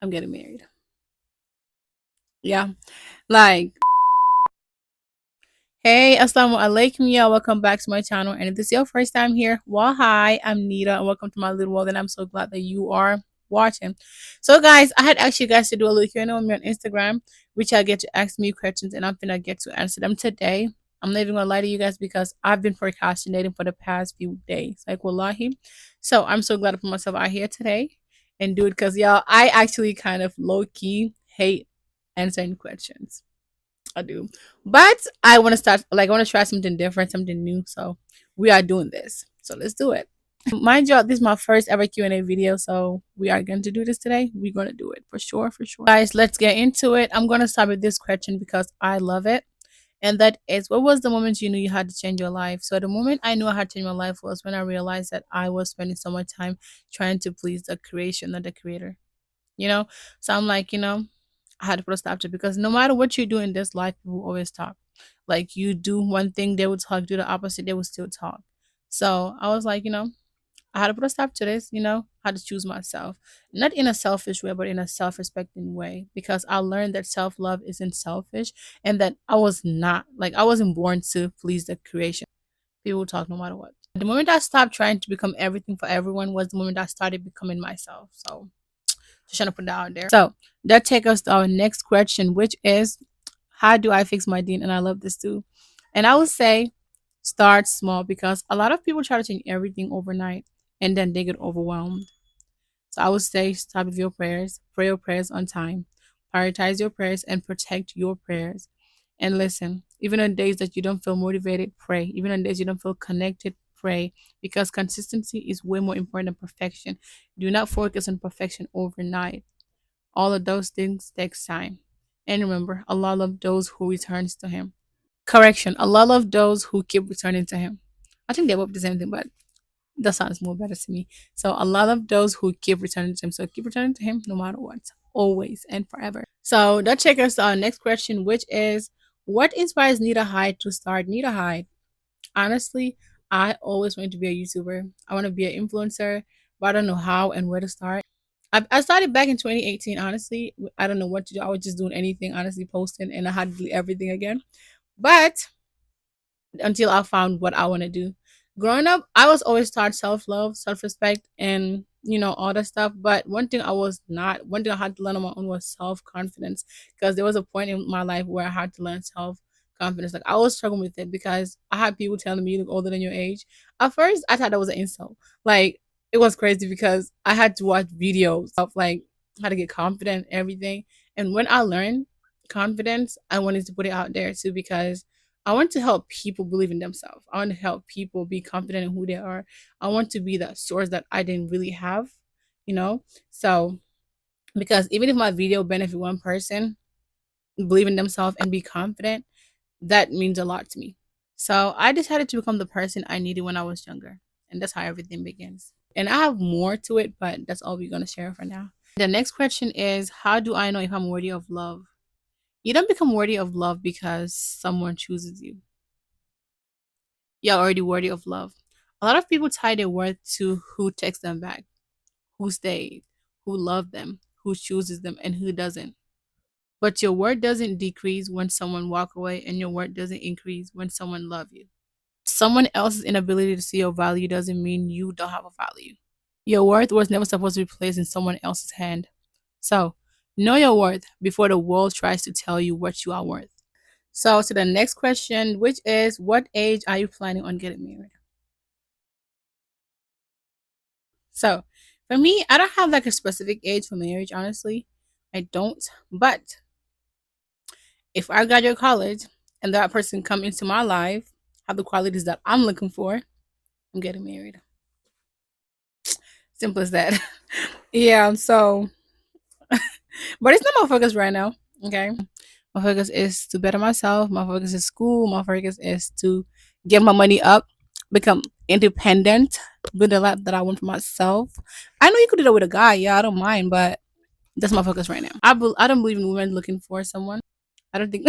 I'm getting married. Yeah. Like, hey, assalamu alaikum, y'all. Welcome back to my channel. And if this is your first time here, well, hi, I'm Nita, and welcome to my little world. And I'm so glad that you are watching. So, guys, I had asked you guys to do a little Q&A on me on Instagram, which I get to ask me questions, and I'm gonna get to answer them today. I'm not even gonna lie to you guys because I've been procrastinating for the past few days. Like, wallahi. So, I'm so glad to put myself out here today and do it because, y'all, I actually kind of low key hate answering questions. I do. But I want to start, like, I want to try something different, something new. So we are doing this. So let's do it. Mind you, this is my first ever Q&A video. So we are going to do this today. We're going to do it for sure, for sure. Guys, let's get into it. I'm going to start with this question because I love it. And that is, what was the moment you knew you had to change your life? So the moment I knew I had to change my life was when I realized that I was spending so much time trying to please the creation, not the creator. You know? So I'm like, I had to put a stop to it because no matter what you do in this life, people always talk. Like you do one thing, they would talk, do the opposite, they would still talk. So I was like, I had to put a stop to this, I had to choose myself. Not in a selfish way, but in a self respecting way. Because I learned that self love isn't selfish and that I was not like I wasn't born to please the creation. People would talk no matter what. The moment I stopped trying to become everything for everyone was the moment I started becoming myself. So just trying to put that out there. So that takes us to our next question, which is, how do I fix my dean? And I love this too. And I would say start small because a lot of people try to change everything overnight and then they get overwhelmed. So I would say start with your prayers, pray your prayers on time, prioritize your prayers and protect your prayers. And listen, even on days that you don't feel motivated, pray. Even on days you don't feel connected, pray. Because consistency is way more important than perfection. Do not focus on perfection overnight. All of those things takes time. And remember, Allah loves those who returns to Him. Correction, Allah loves those who keep returning to Him. I think they both the same thing, but that sounds more better to me. So Allah loves those who keep returning to Him. So keep returning to Him no matter what, always and forever. So that takes us to our next question, which is, what inspires Nita Hyd to start Nita Hyd? Honestly, I always wanted to be a YouTuber. I want to be an influencer, but I don't know how and where to start. I started back in 2018. Honestly, I don't know what to do. I was just doing anything, honestly, posting, and I had to delete everything again. But until I found what I want to do. Growing up, I was always taught self love, self respect, and all that stuff. But one thing I had to learn on my own was self confidence. Because there was a point in my life where I had to learn self confidence. Like I was struggling with it because I had people telling me you look older than your age. At first, I thought that was an insult. Like it was crazy because I had to watch videos of like how to get confident and everything. And when I learned confidence, I wanted to put it out there too because I want to help people believe in themselves. I want to help people be confident in who they are. I want to be that source that I didn't really have, you know? So, because even if my video benefit one person, believe in themselves and be confident, that means a lot to me. So, I decided to become the person I needed when I was younger. And that's how everything begins. And I have more to it, but that's all we're going to share for now. The next question is, how do I know if I'm worthy of love? You don't become worthy of love because someone chooses you. You're already worthy of love. A lot of people tie their worth to who takes them back, who stayed, who loved them, who chooses them, and who doesn't. But your worth doesn't decrease when someone walk away, and your worth doesn't increase when someone love you. Someone else's inability to see your value doesn't mean you don't have a value. Your worth was never supposed to be placed in someone else's hand. So, know your worth before the world tries to tell you what you are worth. So, to the next question, which is, what age are you planning on getting married? So for me, I don't have like a specific age for marriage, honestly. I don't. But if I graduate college and that person come into my life, have the qualities that I'm looking for, I'm getting married. Simple as that. Yeah, so but it's not my focus right now. Okay. My focus is to better myself. My focus is school. My focus is to get my money up, become independent, build a life that I want for myself. I know you could do that with a guy, yeah, I don't mind, but that's my focus right now. I don't believe in women looking for someone. I don't think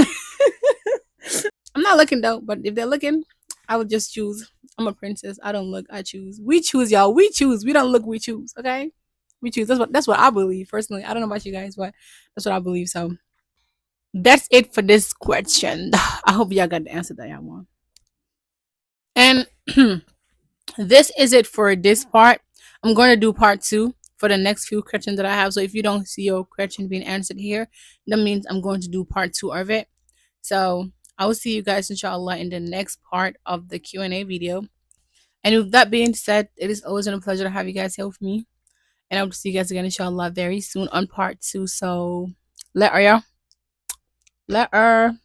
I'm not looking though, but if they're looking, I would just choose. I'm a princess. I don't look, I choose. We choose, y'all. We choose. We don't look, we choose. Okay? We choose. That's what I believe personally. I don't know about you guys, but that's what I believe. So that's it for this question. I hope y'all got the answer that y'all want. And this is it for this part. I'm going to do part two for the next few questions that I have. So if you don't see your question being answered here, that means I'm going to do part two of it. So I will see you guys inshallah in the next part of the Q&A video. And with that being said, it is always a pleasure to have you guys here with me. And I will see you guys again inshallah very soon on part two. So later, y'all. Later.